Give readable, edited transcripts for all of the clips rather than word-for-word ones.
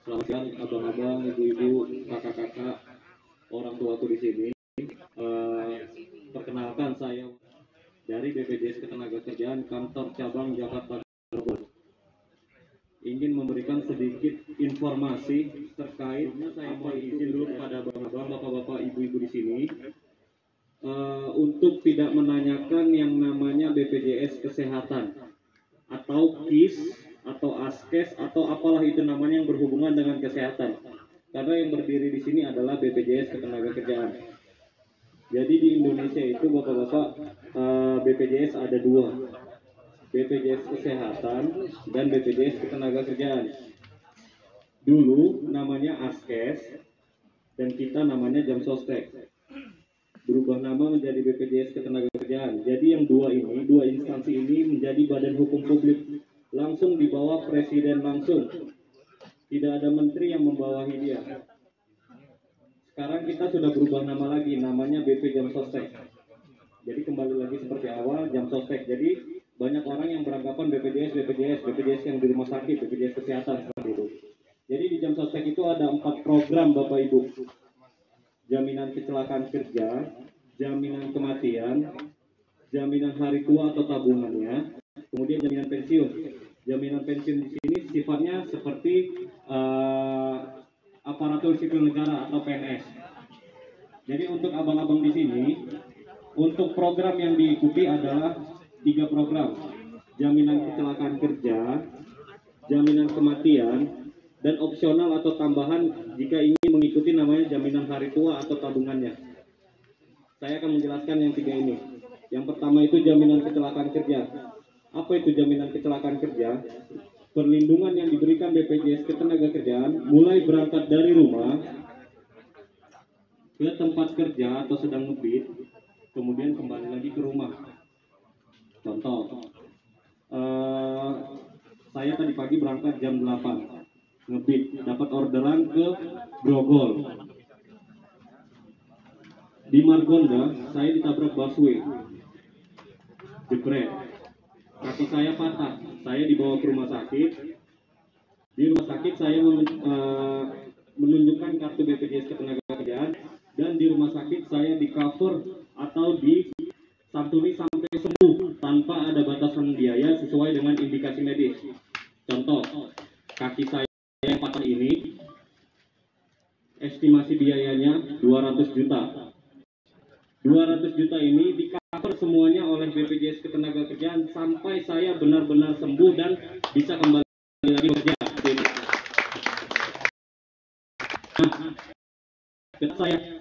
Selamat siang abang-abang, ibu-ibu, kakak-kakak, orang tuaku di sini. Eh, Perkenalkan saya dari BPJS Ketenagakerjaan Kantor Cabang Jakarta Cirebon. Ingin memberikan sedikit informasi terkait, saya mau izin dulu kepada abang-abang, bapak-bapak, ibu-ibu di sini untuk tidak menanyakan yang namanya BPJS Kesehatan atau KIS atau ASKES atau apalah itu namanya yang berhubungan dengan kesehatan. Karena yang berdiri di sini adalah BPJS Ketenagakerjaan. Jadi di Indonesia itu bapak-bapak BPJS ada dua, BPJS Kesehatan dan BPJS Ketenagakerjaan. Dulu namanya ASKES dan kita namanya Jamsostek. Berubah nama menjadi BPJS Ketenagakerjaan. Jadi yang dua instansi ini menjadi badan hukum publik, langsung di bawah presiden langsung. Tidak ada menteri yang membawahi dia. Sekarang kita sudah berubah nama lagi, namanya BP Jamsostek. Jadi kembali lagi seperti awal, Jamsostek. Jadi banyak orang yang beranggapan BPJS yang di rumah sakit, BPJS Kesehatan seperti itu. Jadi di Jamsostek itu ada 4 program Bapak Ibu. Jaminan kecelakaan kerja, jaminan kematian, jaminan hari tua atau tabungannya, kemudian jaminan pensiun. Jaminan pensiun di sini sifatnya seperti aparatur sipil negara atau PNS. Jadi untuk abang-abang di sini, untuk program yang diikuti adalah 3 program: jaminan kecelakaan kerja, jaminan kematian, dan opsional atau tambahan jika ingin mengikuti namanya jaminan hari tua atau tabungannya. Saya akan menjelaskan yang 3 ini. Yang pertama itu jaminan kecelakaan kerja. Apa itu jaminan kecelakaan kerja? Perlindungan yang diberikan BPJS Ketenagakerjaan mulai berangkat dari rumah ke tempat kerja atau sedang ngebit, kemudian kembali lagi ke rumah. Contoh, saya tadi pagi berangkat jam 8, ngebit, dapat orderan ke Grogol. Di Margonda, saya ditabrak busway, jebret, kaki saya patah, saya dibawa ke rumah sakit. Di rumah sakit saya menunjukkan kartu BPJS Ketenagakerjaan, dan di rumah sakit saya di cover atau disantuni sampai sembuh tanpa ada batasan biaya sesuai dengan indikasi medis. Contoh, kaki saya yang patah ini, estimasi biayanya 200 juta. 200 juta ini di cover semuanya oleh BPJS Ketenagakerjaan sampai saya benar-benar sembuh dan bisa kembali lagi bekerja. Nah,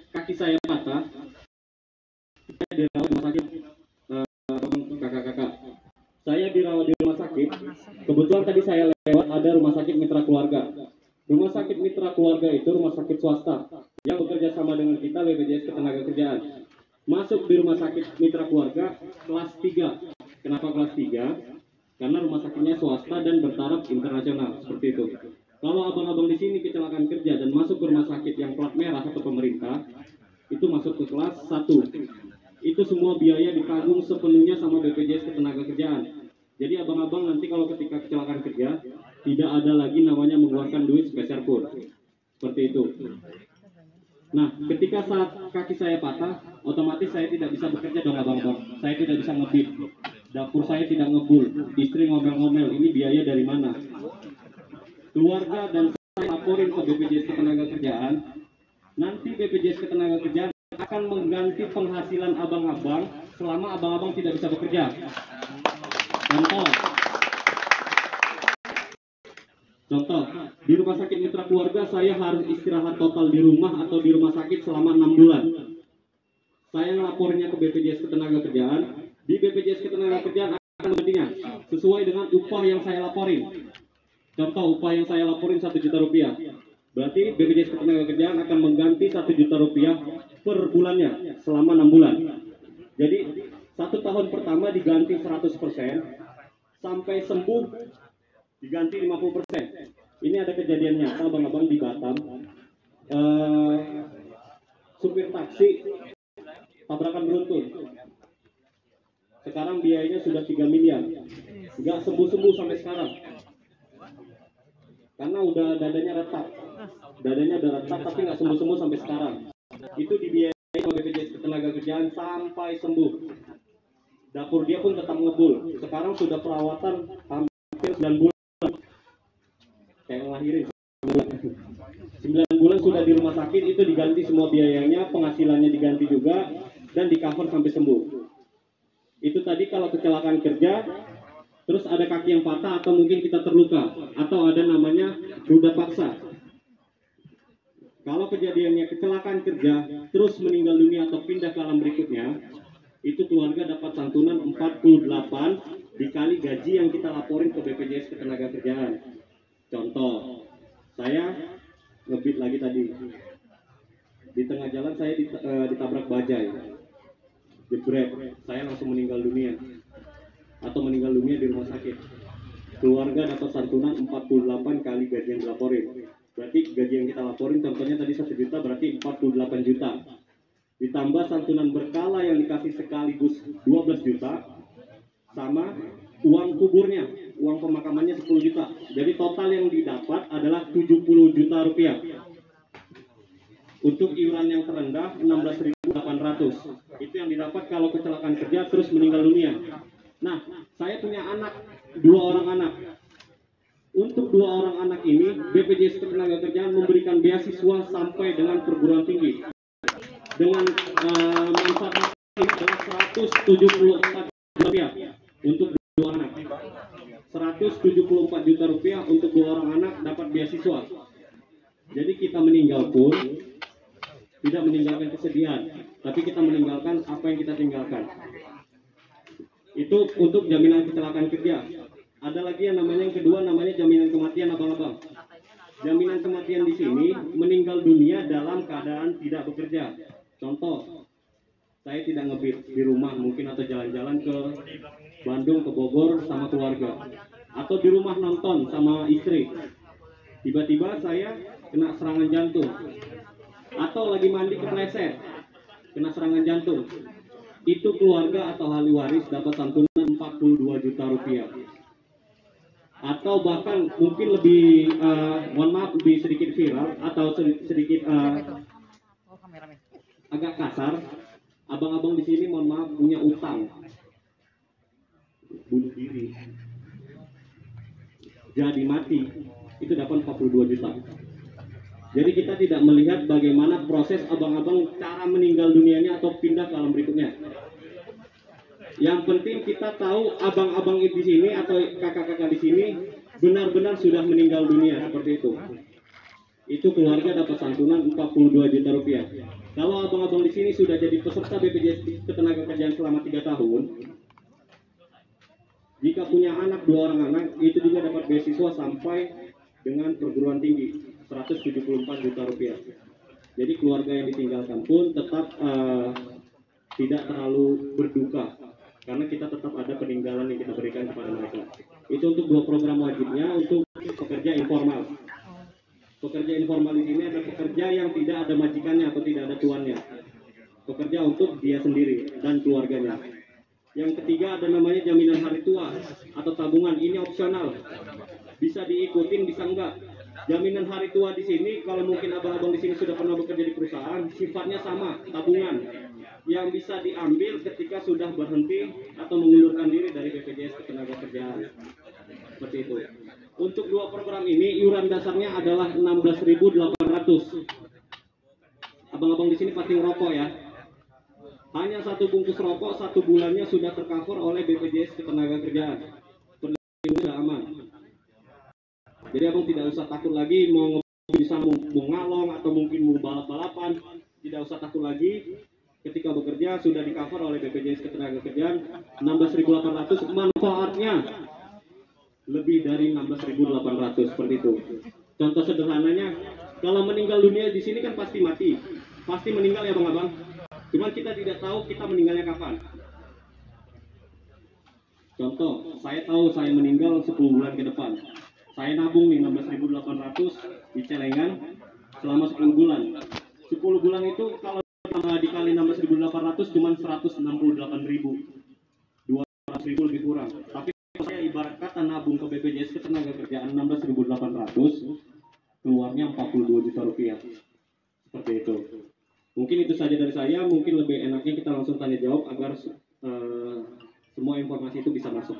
kaki saya patah, saya dirawat di rumah sakit. Kakak-kakak, saya dirawat di rumah sakit. Kebetulan tadi saya lewat ada rumah sakit Mitra Keluarga. Rumah sakit Mitra Keluarga itu rumah sakit swasta yang bekerja sama dengan kita BPJS Ketenagakerjaan. Masuk di rumah sakit Mitra Keluarga kelas 3. Kenapa kelas 3? Karena rumah sakitnya swasta dan bertaraf internasional, seperti itu. Kalau abang-abang di sini kecelakaan kerja dan masuk ke rumah sakit yang plat merah atau pemerintah, itu masuk ke kelas 1. Itu semua biaya ditanggung sepenuhnya sama BPJS Ketenagakerjaan. Jadi abang-abang nanti kalau ketika kecelakaan kerja, tidak ada lagi namanya mengeluarkan duit sepeser pun. Seperti itu. Nah, ketika saat kaki saya patah, otomatis saya tidak bisa bekerja dong abang-abang. Saya tidak bisa ngebit. Dapur saya tidak ngebul. Istri ngomel-ngomel, ini biaya dari mana? Keluarga dan saya laporin ke BPJS Ketenagakerjaan. Nanti BPJS Ketenagakerjaan akan mengganti penghasilan abang-abang selama abang-abang tidak bisa bekerja. Contoh, di rumah sakit Mitra Keluarga saya harus istirahat total di rumah atau di rumah sakit selama 6 bulan. Saya ngelapornya ke BPJS Ketenagakerjaan. Di BPJS Ketenagakerjaan akan menggantinya sesuai dengan upah yang saya laporin. Contoh, upah yang saya laporin 1 juta rupiah. Berarti BPJS Ketenagakerjaan akan mengganti 1 juta rupiah per bulannya selama 6 bulan. Jadi 1 tahun pertama diganti 100%, sampai sembuh diganti 50%. Ini ada kejadian nyata abang-abang di Batam. Supir taksi tabrakan beruntun. Sekarang biayanya sudah 3 miliar. Nggak sembuh-sembuh sampai sekarang. karena udah dadanya retak. Dadanya udah retak tapi nggak sembuh-sembuh sampai sekarang. Itu dibiayai oleh BPJS Ketenagakerjaan sampai sembuh. Dapur dia pun tetap ngebul. Sekarang sudah perawatan hampir 9 bulan. Kayak ngelahirin 9 bulan sudah di rumah sakit, itu diganti semua biayanya, penghasilannya diganti juga, dan di cover sampai sembuh. Itu tadi kalau kecelakaan kerja, terus ada kaki yang patah atau mungkin kita terluka, atau ada namanya ruda paksa. Kalau kejadiannya kecelakaan kerja, terus meninggal dunia atau pindah ke alam berikutnya, itu keluarga dapat santunan 48 dikali gaji yang kita laporin ke BPJS Ketenagakerjaan. Contoh, saya ngebit lagi tadi, di tengah jalan saya ditabrak bajai, jebret, saya langsung meninggal dunia atau meninggal dunia di rumah sakit. Keluarga dapat santunan 48 kali gaji yang dilaporin. Berarti gaji yang kita laporin contohnya tadi 1 juta, berarti 48 juta. Ditambah santunan berkala yang dikasih sekaligus 12 juta, sama uang kuburnya, uang pemakamannya 10 juta. Jadi total yang didapat adalah 70 juta rupiah. Untuk iuran yang terendah 16.800. Itu yang didapat kalau kecelakaan kerja terus meninggal dunia. Nah, saya punya anak, 2 orang anak. Untuk 2 orang anak ini, BPJS Ketenagakerjaan memberikan beasiswa sampai dengan perguruan tinggi. Dengan manfaat adalah 174 juta rupiah untuk 2 anak. 174 juta rupiah untuk 2 orang anak dapat beasiswa. Jadi kita meninggal pun tidak meninggalkan kesedihan, tapi kita meninggalkan apa yang kita tinggalkan. Itu untuk jaminan kecelakaan kerja. Ada lagi yang namanya, yang kedua namanya jaminan kematian, abang-abang. Jaminan kematian di sini meninggal dunia dalam keadaan tidak bekerja. Contoh, saya tidak ngebit di rumah mungkin, atau jalan-jalan ke Bandung, ke Bogor sama keluarga, atau di rumah nonton sama istri. Tiba-tiba saya kena serangan jantung, atau lagi mandi kepleset, kena serangan jantung. Itu keluarga atau ahli waris dapat santunan 42 juta rupiah. Atau bahkan mungkin lebih, mohon maaf, lebih sedikit viral atau sedikit agak kasar. Abang-abang di sini mohon maaf punya utang, bunuh diri, jadi mati, itu dapat 42 juta. Jadi kita tidak melihat bagaimana proses abang-abang cara meninggal dunianya atau pindah ke alam berikutnya. Yang penting kita tahu abang-abang di sini atau kakak-kakak di sini benar-benar sudah meninggal dunia, seperti itu. Itu keluarga dapat santunan 42 juta rupiah. Kalau abang-abang di sini sudah jadi peserta BPJS Ketenagakerjaan selama 3 tahun, jika punya anak, 2 orang anak, itu juga dapat beasiswa sampai dengan perguruan tinggi, 174 juta rupiah. Jadi keluarga yang ditinggalkan pun tetap tidak terlalu berduka, karena kita tetap ada peninggalan yang kita berikan kepada mereka. Itu untuk 2 program wajibnya. Untuk pekerja informal. Pekerja informal di sini ada pekerja yang tidak ada majikannya atau tidak ada tuannya. Pekerja untuk dia sendiri dan keluarganya. Yang ketiga ada namanya jaminan hari tua atau tabungan. Ini opsional. Bisa diikutin, bisa enggak. Jaminan hari tua di sini, kalau mungkin abang-abang di sini sudah pernah bekerja di perusahaan, sifatnya sama, tabungan yang bisa diambil ketika sudah berhenti atau mengundurkan diri dari BPJS Ketenagakerjaan. Seperti itu. Untuk 2 program ini iuran dasarnya adalah 16.800. Abang-abang di sini pasti ngerokok ya. Hanya 1 bungkus rokok 1 bulannya sudah tercover oleh BPJS Ketenagakerjaan. Sudah aman. Jadi abang tidak usah takut lagi mau bisa mau ngalong atau mungkin mau balap-balapan, tidak usah takut lagi. Ketika bekerja sudah di cover oleh BPJS Ketenagakerjaan 16.800, manfaatnya lebih dari 16.800, seperti itu. Contoh sederhananya, kalau meninggal dunia di sini kan pasti mati, pasti meninggal ya bang-abang. Cuman kita tidak tahu kita meninggalnya kapan. Contoh, saya tahu saya meninggal 10 bulan ke depan. Saya nabung nih 16.800 di celengan selama 10 bulan. 10 bulan itu kalau dikali 16.800 cuma 168.000. 200.000 lebih kurang. Tapi saya ibarat kata nabung ke BPJS Ketenagakerjaan 16.800, keluarnya 42 juta rupiah. Seperti itu. Mungkin itu saja dari saya. Mungkin lebih enaknya kita langsung tanya jawab agar semua informasi itu bisa masuk.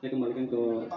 Saya kembalikan ke